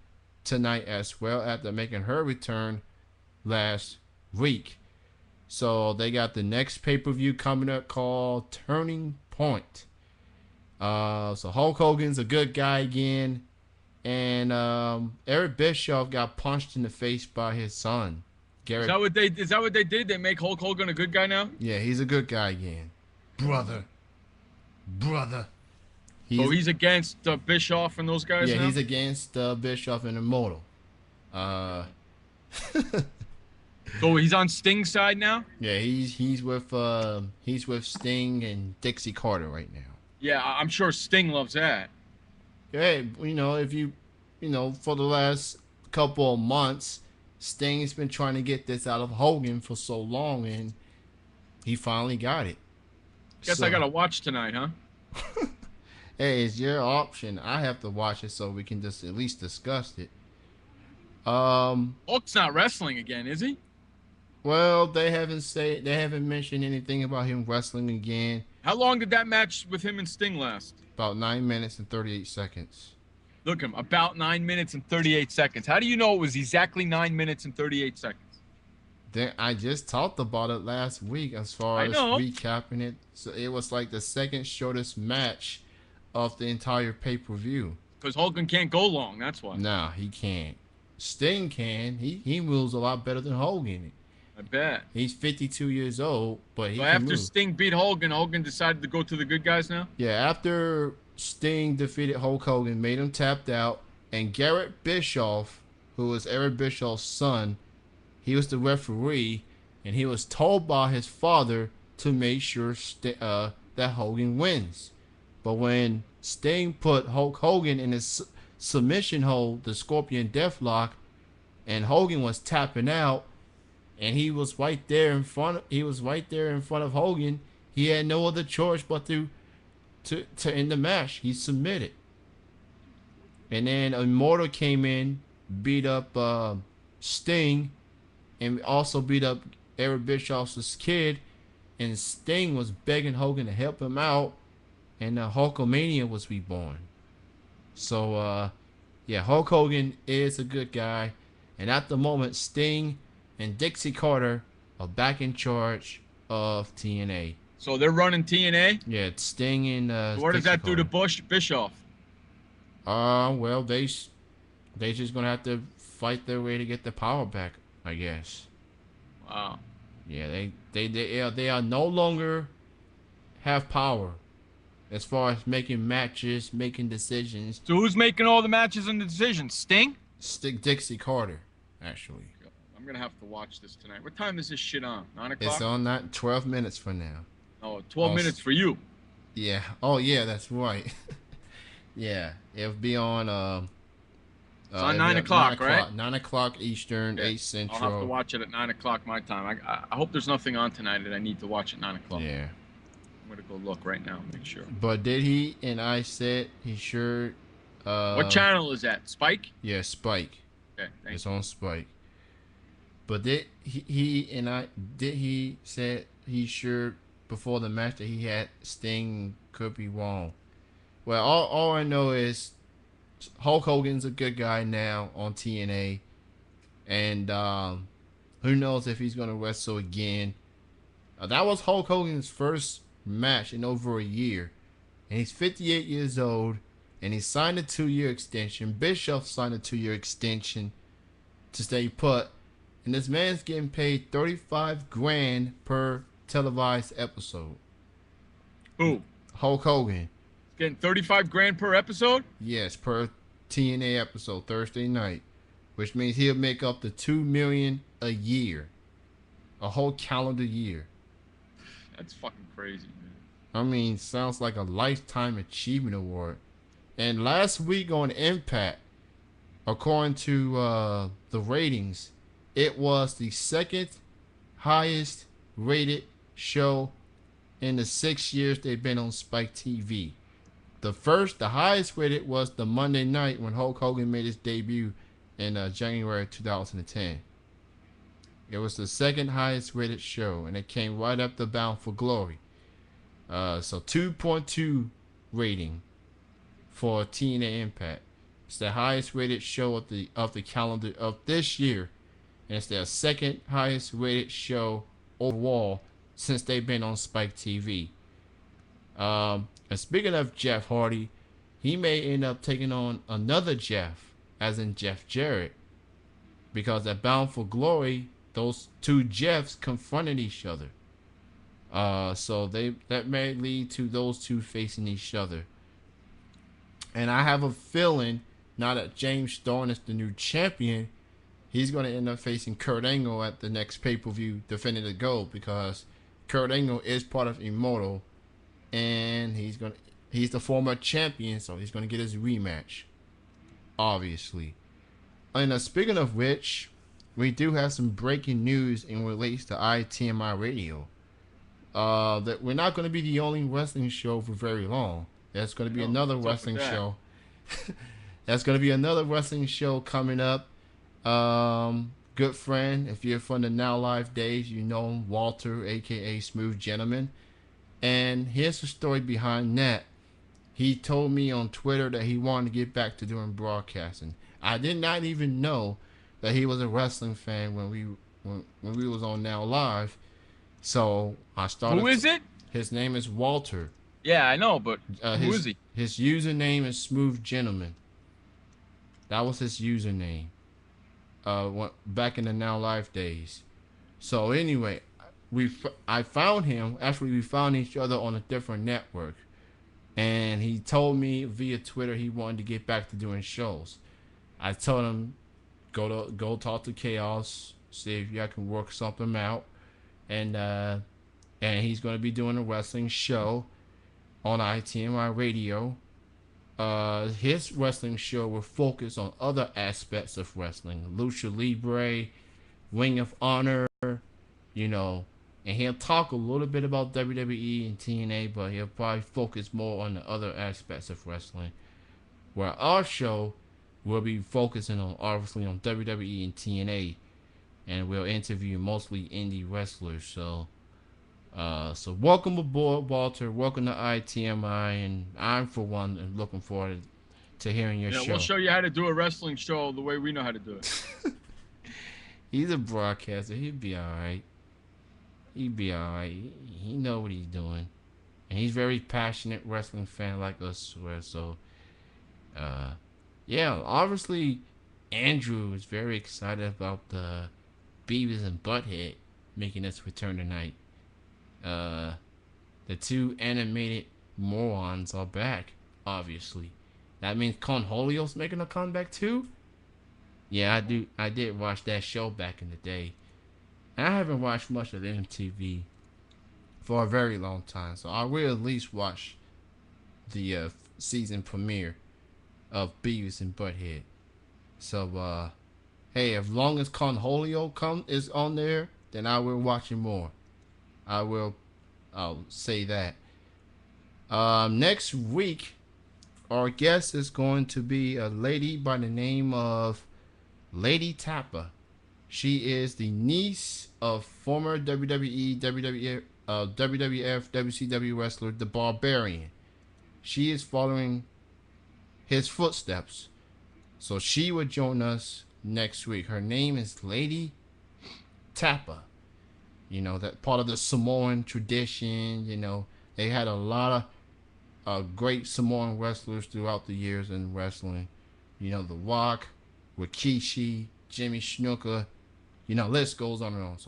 tonight as well after making her return last week. So they got the next pay-per-view coming up called Turning Point. So Hulk Hogan's a good guy again. And Eric Bischoff got punched in the face by his son. Garrett. Is that what they did? They make Hulk Hogan a good guy now? Yeah, he's a good guy again. Brother. He's against Bischoff and those guys now? He's against Bischoff and Immortal. So he's on Sting's side now? Yeah, he's with Sting and Dixie Carter right now. Yeah, I'm sure Sting loves that. Hey, for the last couple of months, Sting's been trying to get this out of Hogan for so long, and he finally got it. Guess I gotta watch tonight, huh? Hey, it's your option. I have to watch it so we can just at least discuss it. Hulk's not wrestling again, is he? Well, they haven't mentioned anything about him wrestling again. How long did that match with him and Sting last? About 9 minutes and 38 seconds. Look him, about 9 minutes and 38 seconds. How do you know it was exactly 9 minutes and 38 seconds? I just talked about it last week as far as recapping it. So it was like the second shortest match of the entire pay-per-view. Because Hogan can't go long, that's why. Nah, he can't. Sting can. He moves a lot better than Hogan. I bet. He's 52 years old, but he So can after move. Sting beat Hogan, Hogan decided to go to the good guys now? Yeah, after Sting defeated Hulk Hogan, made him tapped out, and Garrett Bischoff, who was Eric Bischoff's son, he was the referee, and he was told by his father to make sure that Hogan wins. But when Sting put Hulk Hogan in his submission hold, the Scorpion Deathlock, and Hogan was tapping out, and he was right there in front of Hogan. He had no other choice but to end the match. He submitted. And then Immortal came in, beat up Sting, and also beat up Eric Bischoff's kid. And Sting was begging Hogan to help him out, and Hulkamania was reborn. So, yeah, Hulk Hogan is a good guy. And at the moment, Sting and Dixie Carter are back in charge of TNA. So they're running TNA? Yeah, it's Sting and So what does Dixie that do to Bischoff? Well, they just gonna have to fight their way to get the power back, I guess. Wow. Yeah, they are no longer have power as far as making matches, making decisions. So who's making all the matches and the decisions? Sting? Dixie Carter, actually. I'm going to have to watch this tonight. What time is this shit on? 9 o'clock? It's on that 12 minutes from now. Oh, 12 minutes for you. Yeah. Oh, yeah, that's right. Yeah. It'll be on... It's on 9 o'clock, right? 9 o'clock Eastern, 8 Central. I'll have to watch it at 9 o'clock my time. I hope there's nothing on tonight that I need to watch at 9 o'clock. Yeah. I'm going to go look right now and make sure. But did he and I said he sure... what channel is that? Spike? Yeah, Spike. Okay, thanks. It's on Spike. But did he said he sure before the match that he had Sting could be wrong. Well, all I know is Hulk Hogan's a good guy now on TNA, and who knows if he's gonna wrestle again. That was Hulk Hogan's first match in over a year, and he's 58 years old, and he signed a 2-year extension. Bischoff signed a 2-year extension to stay put. And this man's getting paid $35,000 per televised episode. Who? Hulk Hogan. Getting $35,000 per episode? Yes, per TNA episode Thursday night, which means he'll make up to $2 million a year, a whole calendar year. That's fucking crazy, man. I mean, sounds like a lifetime achievement award. And last week on Impact, according to the ratings, it was the second highest rated show in the 6 years they've been on Spike TV. The highest rated was the Monday night when Hulk Hogan made his debut in January 2010. It was the second highest rated show, and it came right up the Bound for Glory. So 2.2 rating for TNA Impact. It's the highest rated show of the calendar of this year. And it's their second highest rated show overall since they've been on Spike TV. And speaking of Jeff Hardy, he may end up taking on another Jeff, as in Jeff Jarrett. Because at Bound for Glory, those two Jeffs confronted each other. So that may lead to those two facing each other. And I have a feeling, now that James Storm is the new champion, he's going to end up facing Kurt Angle at the next pay-per-view defending the gold, because Kurt Angle is part of Immortal, and he's the former champion, so he's going to get his rematch, obviously. And speaking of which, we do have some breaking news in relation to ITMI Radio. That we're not going to be the only wrestling show for very long. There's going to be another wrestling show. There's going to be another wrestling show coming up. Good friend, if you're from the Now Live days, you know him, Walter, aka Smooth Gentleman. And here's the story behind that. He told me on Twitter that he wanted to get back to doing broadcasting. I did not even know that he was a wrestling fan when we was on Now Live. So I started. Who is it? His name is Walter. Yeah, I know, but who is he? His username is Smooth Gentleman. That was his username. back in the Now Live days. So anyway, I found him. Actually, we found each other on a different network, and he told me via Twitter he wanted to get back to doing shows. I told him go talk to Chaos, see if y'all can work something out, and he's going to be doing a wrestling show on ITMI Radio. His wrestling show will focus on other aspects of wrestling, Lucha Libre, Ring of Honor, you know, and he'll talk a little bit about WWE and TNA, but he'll probably focus more on the other aspects of wrestling. Where our show will be focusing on obviously on WWE and TNA, and we'll interview mostly indie wrestlers. So welcome aboard, Walter. Welcome to ITMI, and I'm for one looking forward to hearing your show. Yeah, we'll show you how to do a wrestling show the way we know how to do it. He's a broadcaster. He'd be all right. He know what he's doing, and he's very passionate wrestling fan like us. So, yeah, obviously, Andrew is very excited about the Beavis and Butthead making its return tonight. The two animated morons are back, obviously. That means Cornholio's making a comeback too? Yeah, I did watch that show back in the day. And I haven't watched much of MTV for a very long time, so I will at least watch the season premiere of Beavis and Butthead. So, hey, as long as Cornholio is on there, then I will watch it more. I'll say that. Next week, our guest is going to be a lady by the name of Lady Tappa. She is the niece of former WWE, WWF, WCW wrestler The Barbarian. She is following his footsteps. So she will join us next week. Her name is Lady Tappa. You know, that part of the Samoan tradition. You know, they had a lot of great Samoan wrestlers throughout the years in wrestling. You know, The Rock, Rikishi, Jimmy Snuka. You know, list goes on and on.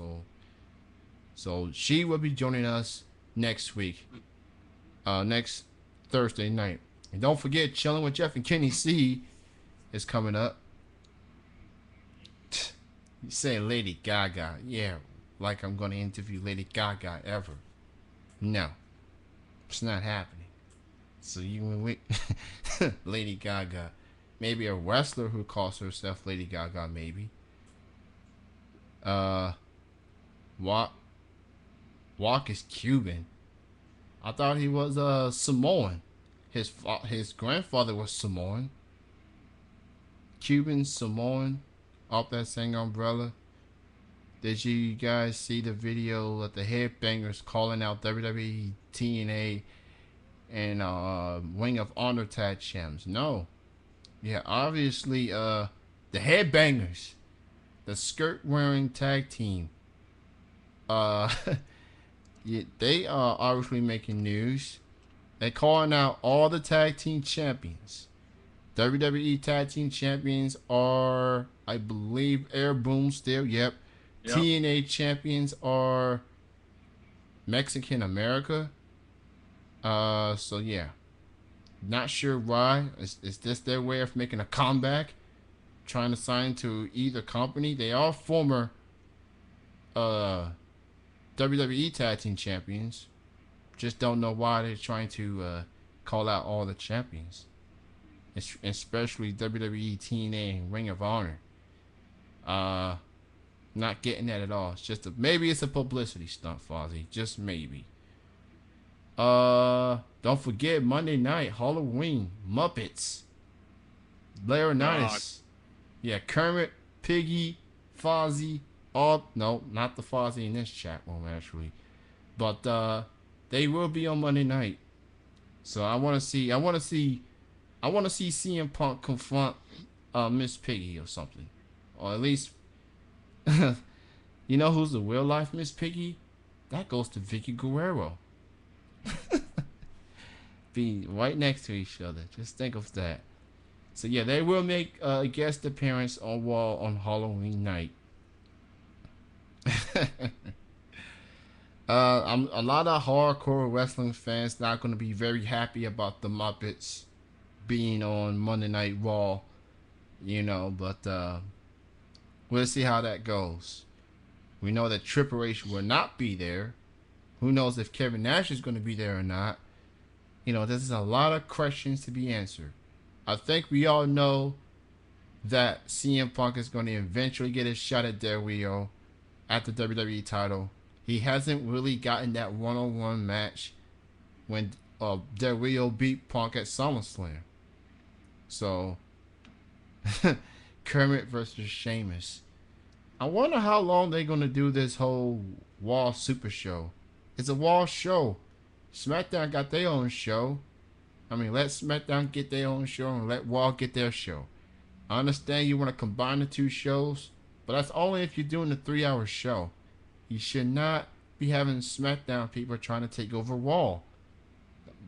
So she will be joining us next week. Next Thursday night. And don't forget, Chilling with Jeff and Kenny C is coming up. You say Lady Gaga. Yeah, like I'm going to interview Lady Gaga ever. No, it's not happening. So you wait. Lady Gaga. Maybe a wrestler who calls herself Lady Gaga, maybe. Walk is Cuban. I thought he was Samoan. His grandfather was Samoan. Cuban, Samoan, off that same umbrella. Did you guys see the video of the Headbangers calling out WWE, TNA, and Ring of Honor tag champs? No. Yeah, obviously, the Headbangers, the skirt-wearing tag team, yeah, they are obviously making news. They're calling out all the tag team champions. WWE tag team champions are, I believe, Air Boom still. Yep. TNA champions are Mexican America. So yeah, not sure why. Is this their way of making a comeback? Trying to sign to either company. They are former WWE tag team champions. Just don't know why they're trying to call out all the champions, especially WWE, TNA, and Ring of Honor. Not getting that at all. It's just maybe it's a publicity stunt, Fozzy. Just maybe. Don't forget Monday night, Halloween, Muppets, Laurinaitis. Yeah, Kermit, Piggy, Fozzy. No, not the Fozzy in this chat room actually, but they will be on Monday night. So I want to see CM Punk confront Miss Piggy or something, or at least. You know who's the real life Miss Piggy? That goes to Vicky Guerrero. Be right next to each other. Just think of that. So yeah, they will make a guest appearance on Raw on Halloween night. A lot of hardcore wrestling fans not going to be very happy about the Muppets being on Monday Night Raw, but we'll see how that goes. We know that Triple H will not be there. Who knows if Kevin Nash is going to be there or not? There's a lot of questions to be answered. I think we all know that CM Punk is going to eventually get his shot at Del Rio at the WWE title. He hasn't really gotten that one-on-one match when Del Rio beat Punk at SummerSlam. So, Kermit versus Sheamus. I wonder how long they're going to do this whole Raw Super Show. It's a Raw show. SmackDown got their own show. I mean, let SmackDown get their own show and let Raw get their show. I understand you want to combine the two shows, but that's only if you're doing a 3-hour show. You should not be having SmackDown people trying to take over Raw.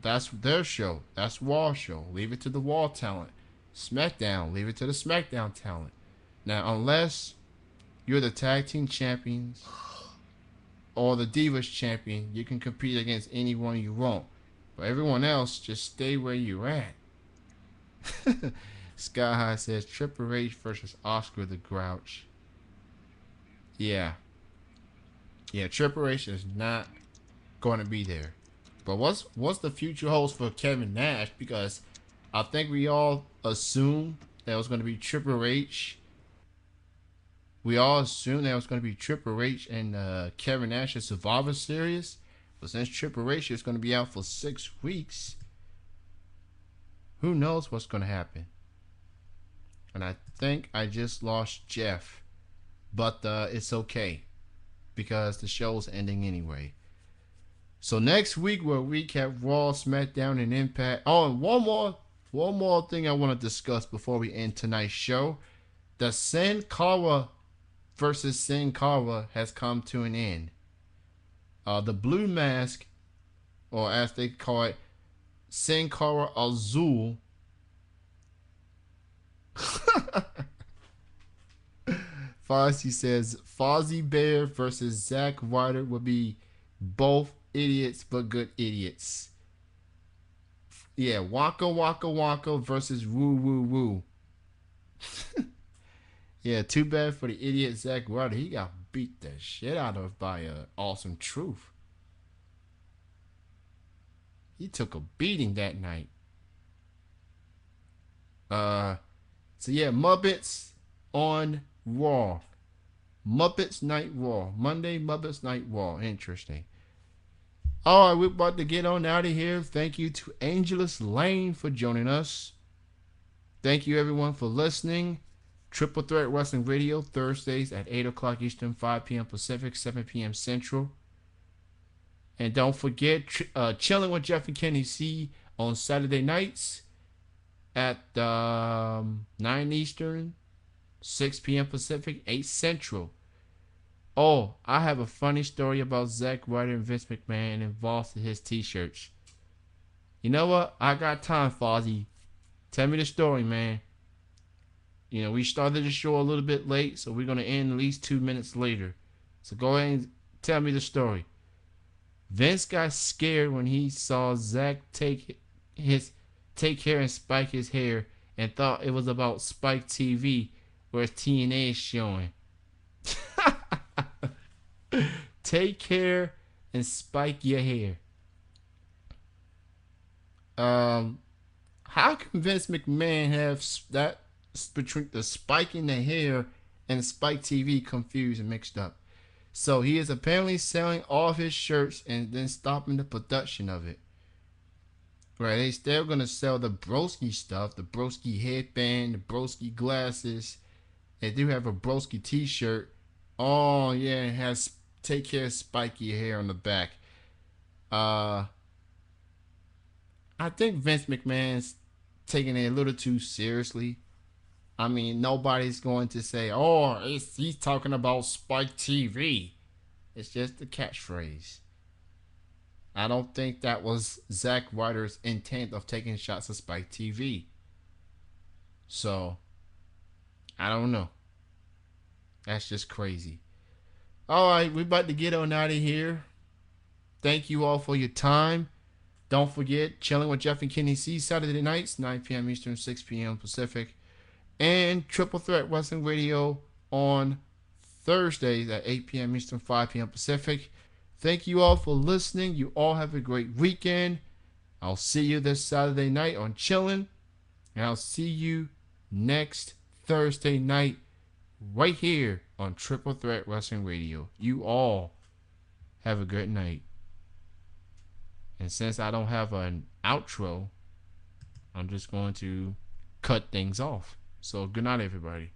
That's their show. That's Raw show. Leave it to the Raw talent. SmackDown, leave it to the SmackDown talent. Now, unless you're the tag team champions or the Divas champion, you can compete against anyone you want. But everyone else, just stay where you're at. Sky High says Triple H versus Oscar the Grouch. Yeah, Triple H is not going to be there. But what's the future holds for Kevin Nash? Because I think we all assumed that it was going to be Triple H. We all assumed that it was going to be Triple H and Kevin Nash's Survivor Series. But since Triple H is going to be out for 6 weeks, who knows what's going to happen? And I think I just lost Jeff. But it's okay, because the show's ending anyway. So next week we'll recap Raw, SmackDown, and Impact. Oh, and one more thing I want to discuss before we end tonight's show. The Sin Cara versus Sin Cara has come to an end. The Blue Mask, or as they call it, Sin Cara Azul. Fozzie says Fozzie Bear versus Zack Ryder would be both idiots but good idiots. Yeah, Waka Waka Waka versus Woo Woo Woo. Yeah, too bad for the idiot Zack Ryder. He got beat the shit out of by Awesome Truth. He took a beating that night. So yeah, Muppets on Raw. Muppets Night Raw. Monday, Muppets Night Raw. Interesting. Alright, we're about to get on out of here. Thank you to Angelus Lane for joining us. Thank you everyone for listening. Triple Threat Wrestling Radio, Thursdays at 8 o'clock Eastern, 5 p.m. Pacific, 7 p.m. Central. And don't forget, Chilling with Jeff and Kenny C on Saturday nights at 9 Eastern, 6 p.m. Pacific, 8 Central. Oh, I have a funny story about Zack Ryder and Vince McMahon involved in his t-shirts. You know what? I got time, Fozzie. Tell me the story, man. We started the show a little bit late, so we're going to end at least 2 minutes later. So go ahead and tell me the story. Vince got scared when he saw Zack take care and spike his hair and thought it was about Spike TV, where TNA is showing. Take care and spike your hair. How can Vince McMahon have that between the spike in the hair and Spike TV confused and mixed up? So he is apparently selling all of his shirts and then stopping the production of it. Right, they still gonna sell the Broski stuff, the Broski headband, the Broski glasses. They do have a Broski t-shirt. Oh yeah, it has take care of spiky hair on the back. I think Vince McMahon's taking it a little too seriously. I mean, nobody's going to say, oh, he's talking about Spike TV. It's just a catchphrase. I don't think that was Zack Ryder's intent of taking shots at Spike TV. So, I don't know. That's just crazy. Alright, we're about to get on out of here. Thank you all for your time. Don't forget, Chilling with Jeff and Kenny C, Saturday nights, 9 p.m. Eastern, 6 p.m. Pacific. And Triple Threat Wrestling Radio on Thursdays at 8 p.m. Eastern, 5 p.m. Pacific. Thank you all for listening. You all have a great weekend. I'll see you this Saturday night on Chillin'. And I'll see you next Thursday night right here on Triple Threat Wrestling Radio. You all have a good night. And since I don't have an outro, I'm just going to cut things off. So good night, everybody.